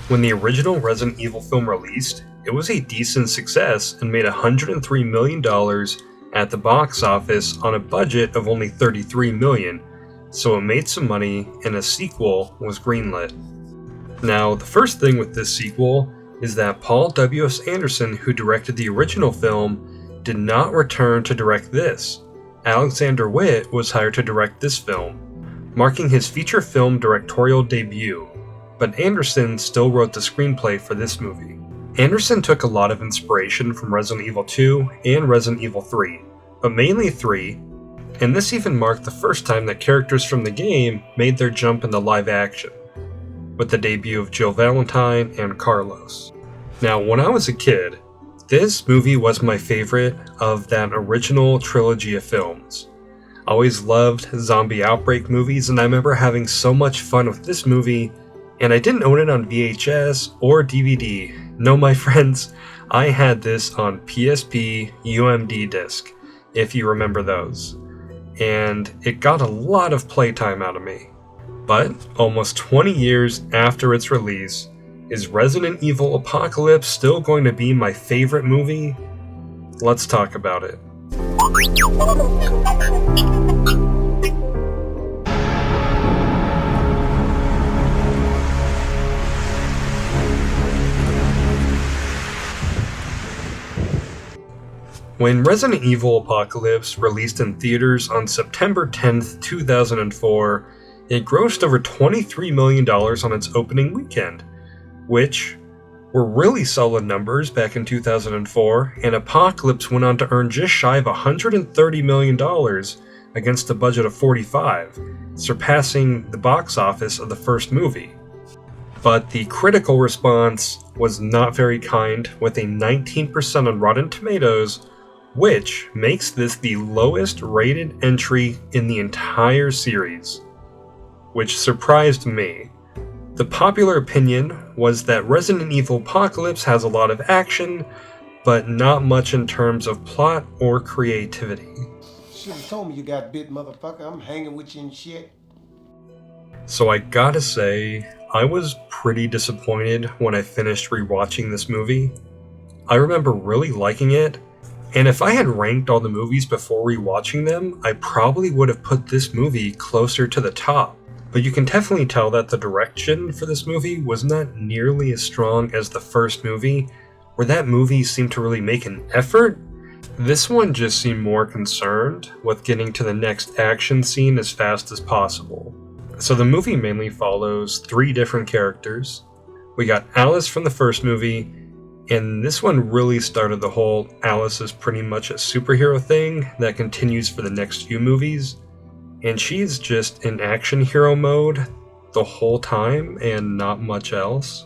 When the original Resident Evil film released, it was a decent success and made $103 million at the box office on a budget of only $33 million, so it made some money and a sequel was greenlit. Now, the first thing with this sequel is that Paul W.S. Anderson, who directed the original film, did not return to direct this. Alexander Witt was hired to direct this film, marking his feature film directorial debut, but Anderson still wrote the screenplay for this movie. Anderson took a lot of inspiration from Resident Evil 2 and Resident Evil 3, but mainly 3, and this even marked the first time that characters from the game made their jump into live action, with the debut of Jill Valentine and Carlos. Now, when I was a kid, this movie was my favorite of that original trilogy of films. I always loved zombie outbreak movies, and I remember having so much fun with this movie, and I didn't own it on VHS or DVD. No, my friends, I had this on PSP UMD disc, if you remember those. And it got a lot of playtime out of me. But almost 20 years after its release, is Resident Evil Apocalypse still going to be my favorite movie? Let's talk about it. When Resident Evil Apocalypse released in theaters on September 10th, 2004, it grossed over $23 million on its opening weekend, which were really solid numbers back in 2004, and Apocalypse went on to earn just shy of $130 million against a budget of $45 million, surpassing the box office of the first movie. But the critical response was not very kind, with a 19% on Rotten Tomatoes, which makes this the lowest rated entry in the entire series, which surprised me. The popular opinion was that Resident Evil Apocalypse has a lot of action, but not much in terms of plot or creativity. Should've told me you got bit, motherfucker. I'm hanging with you and shit. So I gotta say, I was pretty disappointed when I finished rewatching this movie. I remember really liking it, and if I had ranked all the movies before rewatching them, I probably would have put this movie closer to the top. But you can definitely tell that the direction for this movie was not nearly as strong as the first movie, where that movie seemed to really make an effort. This one just seemed more concerned with getting to the next action scene as fast as possible. So the movie mainly follows 3 different characters. We got Alice from the first movie, and this one really started the whole Alice is pretty much a superhero thing that continues for the next few movies. And she's just in action hero mode the whole time and not much else.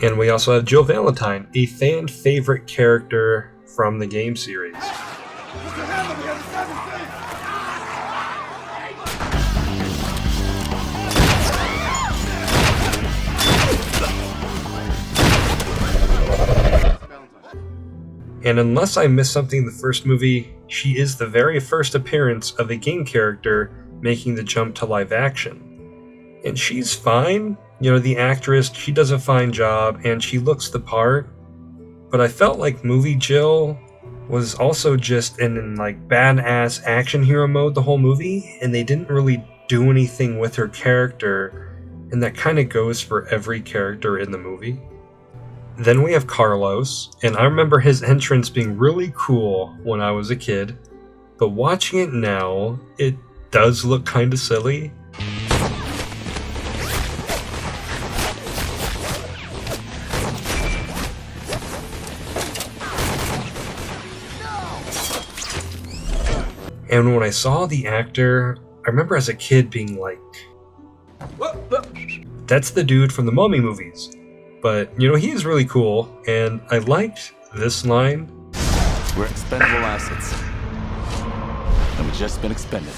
And we also have Jill Valentine, a fan favorite character from the game series. And unless I missed something in the first movie, she is the very first appearance of a game character making the jump to live action. And she's fine. You know, the actress, she does a fine job and she looks the part. But I felt like movie Jill was also just in like badass action hero mode the whole movie, and they didn't really do anything with her character, and that kind of goes for every character in the movie. Then we have Carlos, and I remember his entrance being really cool when I was a kid, but watching it now, it does look kinda silly. And when I saw the actor, I remember as a kid being like, that's the dude from the Mummy movies. But, you know, he is really cool, and I liked this line. We're expendable assets. and we've just been expended.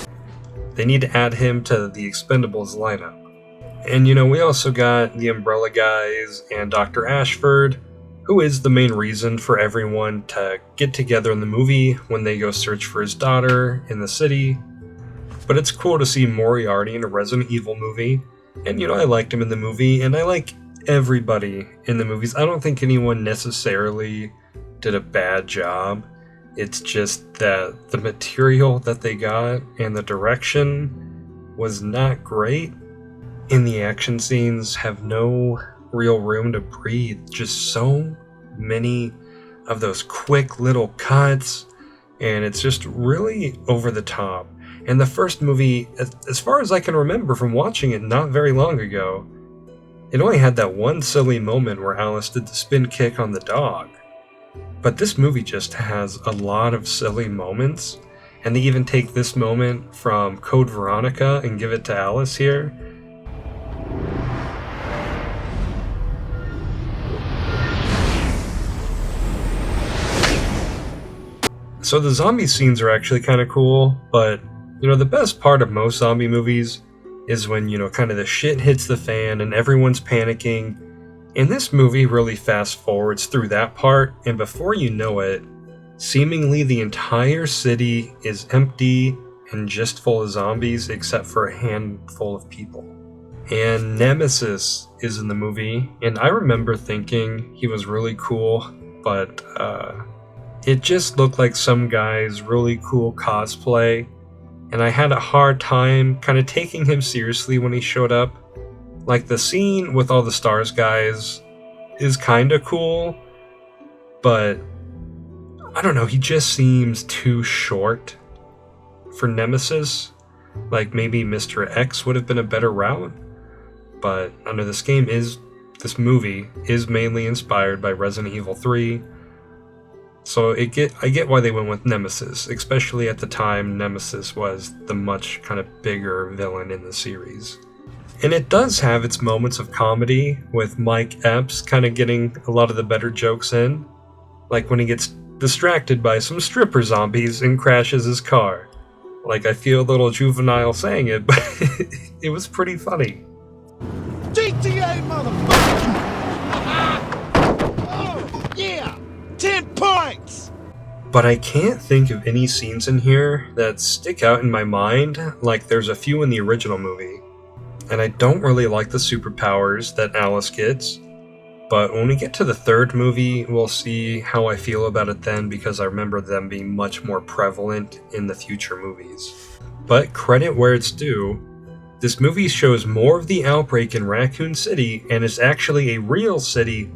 They need to add him to the Expendables lineup. And we also got the Umbrella guys and Dr. Ashford, who is the main reason for everyone to get together in the movie when they go search for his daughter in the city. But it's cool to see Moriarty in a Resident Evil movie, and I liked him in the movie, and I like everybody in the movies. I don't think anyone necessarily did a bad job. It's just that the material that they got and the direction was not great, and the action scenes have no real room to breathe. Just so many of those quick little cuts, and it's just really over the top. And the first movie, as far as I can remember from watching it not very long ago, it only had that one silly moment where Alice did the spin kick on the dog. But this movie just has a lot of silly moments, and they even take this moment from Code Veronica and give it to Alice here. So the zombie scenes are actually kind of cool, but the best part of most zombie movies is when, kind of the shit hits the fan and everyone's panicking. And this movie really fast forwards through that part, and before you know it, seemingly the entire city is empty and just full of zombies except for a handful of people. And Nemesis is in the movie, and I remember thinking he was really cool, but it just looked like some guy's really cool cosplay, and I had a hard time kind of taking him seriously when he showed up. Like, the scene with all the stars guys is kind of cool, but I don't know, he just seems too short for Nemesis. Like, maybe Mr. X would have been a better route, but I know this movie is mainly inspired by Resident Evil 3, so I get why they went with Nemesis, especially at the time Nemesis was the much kind of bigger villain in the series. And it does have its moments of comedy, with Mike Epps kind of getting a lot of the better jokes in, like when he gets distracted by some stripper zombies and crashes his car. Like, I feel a little juvenile saying it, but it was pretty funny. GTA, motherfucker! Oh, yeah! 10 points! But I can't think of any scenes in here that stick out in my mind like there's a few in the original movie. And I don't really like the superpowers that Alice gets, but when we get to the third movie, we'll see how I feel about it then, because I remember them being much more prevalent in the future movies. But credit where it's due, this movie shows more of the outbreak in Raccoon City and is actually a real city,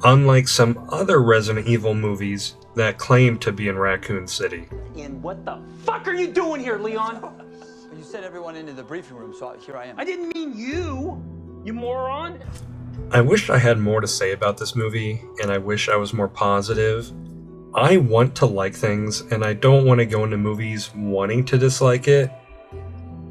unlike some other Resident Evil movies that claim to be in Raccoon City. And what the fuck are you doing here, Leon? You sent everyone into the briefing room, so here I am. I didn't mean you moron. I wish I had more to say about this movie, and I wish I was more positive. I want to like things, and I don't want to go into movies wanting to dislike it.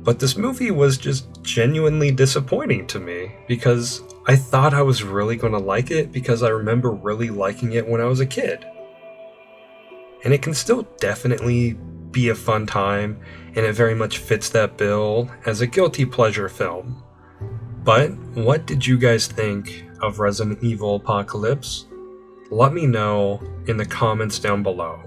But this movie was just genuinely disappointing to me, because I thought I was really going to like it, because I remember really liking it when I was a kid. And it can still definitely be a fun time, and it very much fits that bill as a guilty pleasure film. But what did you guys think of Resident Evil Apocalypse? Let me know in the comments down below.